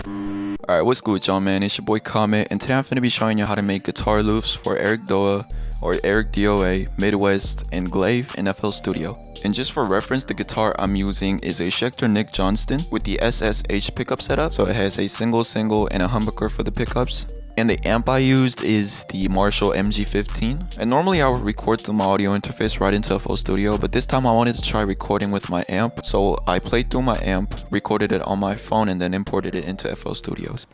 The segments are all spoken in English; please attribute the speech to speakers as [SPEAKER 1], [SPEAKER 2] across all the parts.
[SPEAKER 1] Alright, what's good y'all, man? It's your boy Comet, and today I'm finna be showing you how to make guitar loops for ERICDOA or ERICDOA, MIDWXST, and glaive in FL Studio. And just for reference, the guitar I'm using is a Schecter Nick Johnston with the SSH pickup setup. So it has a single, and a humbucker for the pickups. And the amp I used is the Marshall MG15. And normally I would record through my audio interface right into FL Studio, but this time I wanted to try recording with my amp. So I played through my amp, recorded it on my phone, and then imported it into FL Studios.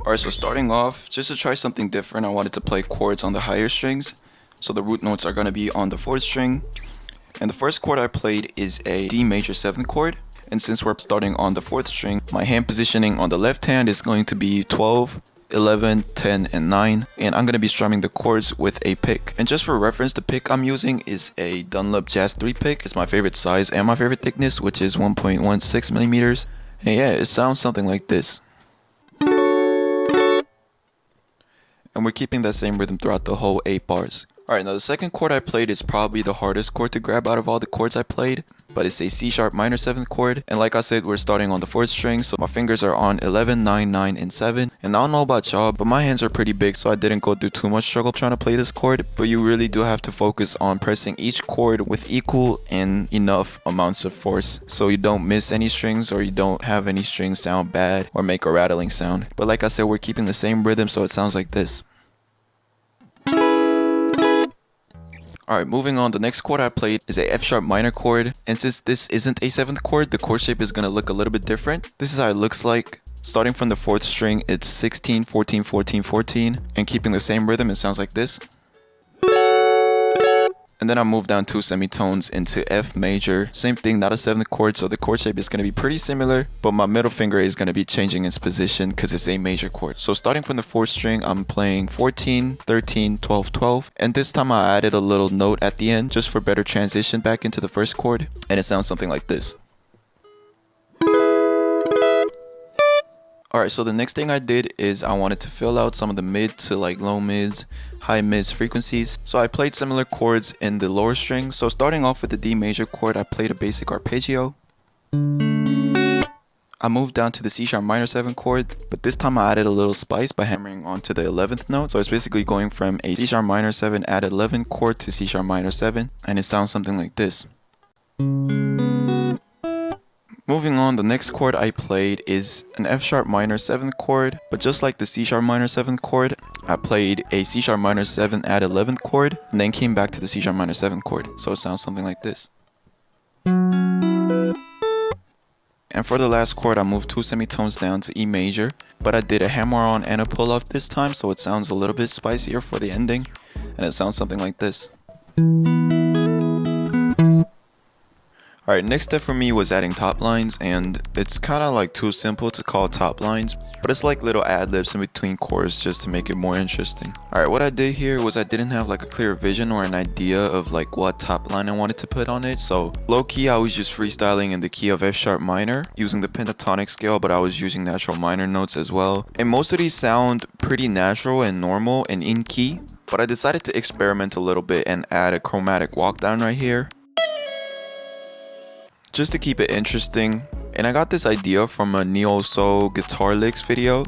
[SPEAKER 1] Alright, so starting off, just to try something different, I wanted to play chords on the higher strings. So the root notes are going to be on the 4th string. And the first chord I played is a D major 7th chord. And since we're starting on the 4th string, my hand positioning on the left hand is going to be 12, 11, 10, and 9. And I'm going to be strumming the chords with a pick. And just for reference, the pick I'm using is a Dunlop Jazz 3 pick. It's my favorite size and my favorite thickness, which is 1.16 millimeters. And yeah, it sounds something like this. And we're keeping that same rhythm throughout the whole 8 bars. Alright, now the second chord I played is probably the hardest chord to grab out of all the chords I played, but it's a C sharp minor 7th chord. And like I said, we're starting on the 4th string, so my fingers are on 11, 9, 9, and 7. And I don't know about y'all, but my hands are pretty big, so I didn't go through too much struggle trying to play this chord. But you really do have to focus on pressing each chord with equal and enough amounts of force, so you don't miss any strings or you don't have any strings sound bad or make a rattling sound. But like I said, we're keeping the same rhythm, so it sounds like this. Alright, moving on, the next chord I played is a F sharp minor chord, and since this isn't a 7th chord, the chord shape is going to look a little bit different. This is how it looks like. Starting from the 4th string, it's 16, 14, 14, 14, and keeping the same rhythm, it sounds like this. And then I move down 2 semitones into F major. Same thing, not a 7th chord, so the chord shape is going to be pretty similar, but my middle finger is going to be changing its position because it's a major chord. So starting from the 4th string, I'm playing 14, 13, 12, 12. And this time I added a little note at the end just for better transition back into the first chord. And it sounds something like this. Alright, so the next thing I did is I wanted to fill out some of the mid to like low mids, high mids frequencies. So I played similar chords in the lower string. So starting off with the D major chord, I played a basic arpeggio. I moved down to the C sharp minor 7 chord, but this time I added a little spice by hammering onto the 11th note. So it's basically going from a C sharp minor 7 added 11 chord to C sharp minor 7, and it sounds something like this. Moving on, the next chord I played is an F sharp minor 7th chord, but just like the C sharp minor 7th chord, I played a C sharp minor 7 add 11th chord, and then came back to the C sharp minor 7th chord. So it sounds something like this. And for the last chord, I moved 2 semitones down to E major, but I did a hammer-on and a pull-off this time, so it sounds a little bit spicier for the ending, and it sounds something like this. Alright, next step for me was adding top lines, and it's kind of like too simple to call top lines, but it's like little ad-libs in between chords just to make it more interesting. Alright, what I did here was I didn't have like a clear vision or an idea of like what top line I wanted to put on it, so low-key I was just freestyling in the key of F sharp minor using the pentatonic scale, but I was using natural minor notes as well. And most of these sound pretty natural and normal and in key, but I decided to experiment a little bit and add a chromatic walk down right here, just to keep it interesting. And I got this idea from a neo soul guitar licks video.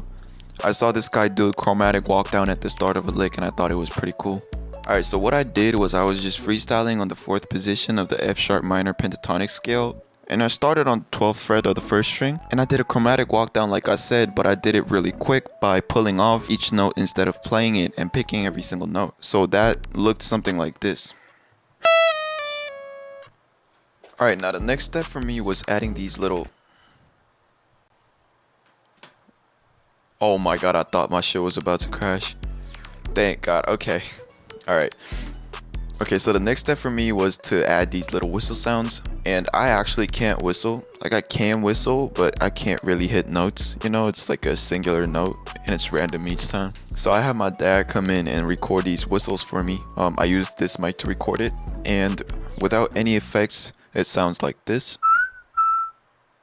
[SPEAKER 1] I saw this guy do a chromatic walk down at the start of a lick, and I thought it was pretty cool. Alright, so what I did was I was just freestyling on the 4th position of the F sharp minor pentatonic scale, and I started on the 12th fret of the 1st string, and I did a chromatic walk down like I said, but I did it really quick by pulling off each note instead of playing it and picking every single note. So that looked something like this. Alright, now the next step for me was adding these little... Oh my god, I thought my shit was about to crash. Thank god, okay. Alright. Okay, so the next step for me was to add these little whistle sounds. And I actually can't whistle. Like, I can whistle, but I can't really hit notes. You know, it's like a singular note, and it's random each time. So I have my dad come in and record these whistles for me. I used this mic to record it. And without any effects, it sounds like this.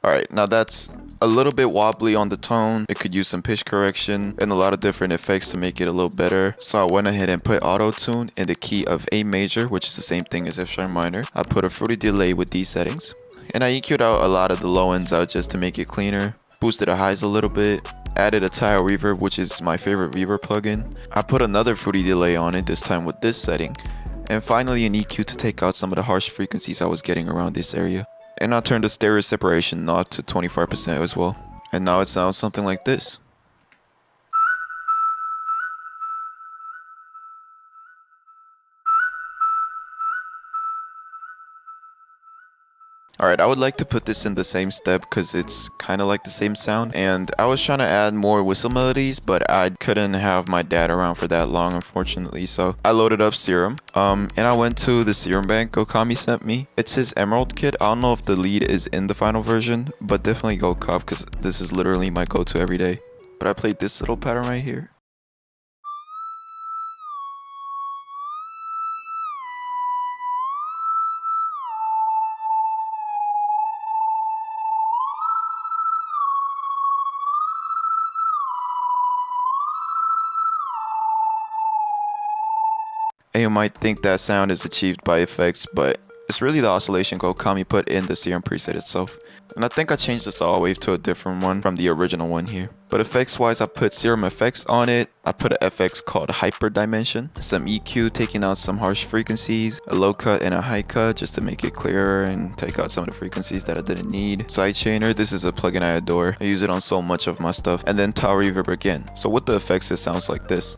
[SPEAKER 1] Alright, now that's a little bit wobbly on the tone. It could use some pitch correction and a lot of different effects to make it a little better. So I went ahead and put auto tune in the key of A major, which is the same thing as F sharp minor. I put a fruity delay with these settings. And I EQ'd out a lot of the low ends out just to make it cleaner. Boosted the highs a little bit. Added a tile reverb, which is my favorite reverb plugin. I put another fruity delay on it, this time with this setting. And finally an EQ to take out some of the harsh frequencies I was getting around this area. And I turned the stereo separation knob to 25% as well. And now it sounds something like this. Alright, I would like to put this in the same step because it's kind of like the same sound. And I was trying to add more whistle melodies, but I couldn't have my dad around for that long, unfortunately. So I loaded up Serum. And I went to the Serum bank Gokami sent me. It's his Emerald kit. I don't know if the lead is in the final version, but definitely go cop because this is literally my go-to every day. But I played this little pattern right here. And you might think that sound is achieved by effects, but it's really the oscillation Gokami put in the Serum preset itself. And I think I changed the saw wave to a different one from the original one here. But effects wise, I put Serum effects on it. I put an FX called Hyper Dimension, some EQ taking out some harsh frequencies, a low cut and a high cut just to make it clearer and take out some of the frequencies that I didn't need. Sidechainer, this is a plugin I adore. I use it on so much of my stuff. And then tile reverb again. So with the effects, it sounds like this.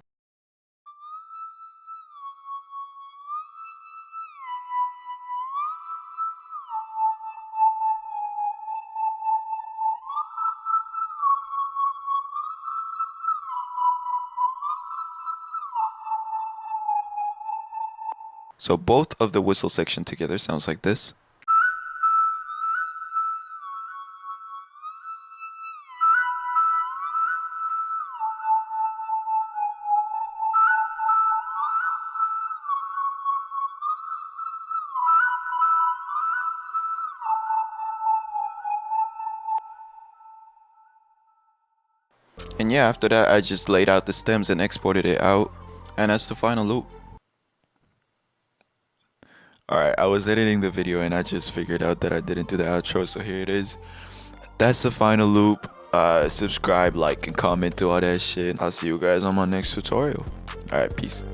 [SPEAKER 1] So both of the whistle section together sounds like this. And yeah, after that I just laid out the stems and exported it out. And that's the final loop. Alright, I was editing the video and I just figured out that I didn't do the outro, so here it is. That's the final loop. Subscribe, like, and comment, do all that shit. I'll see you guys on my next tutorial. Alright, peace.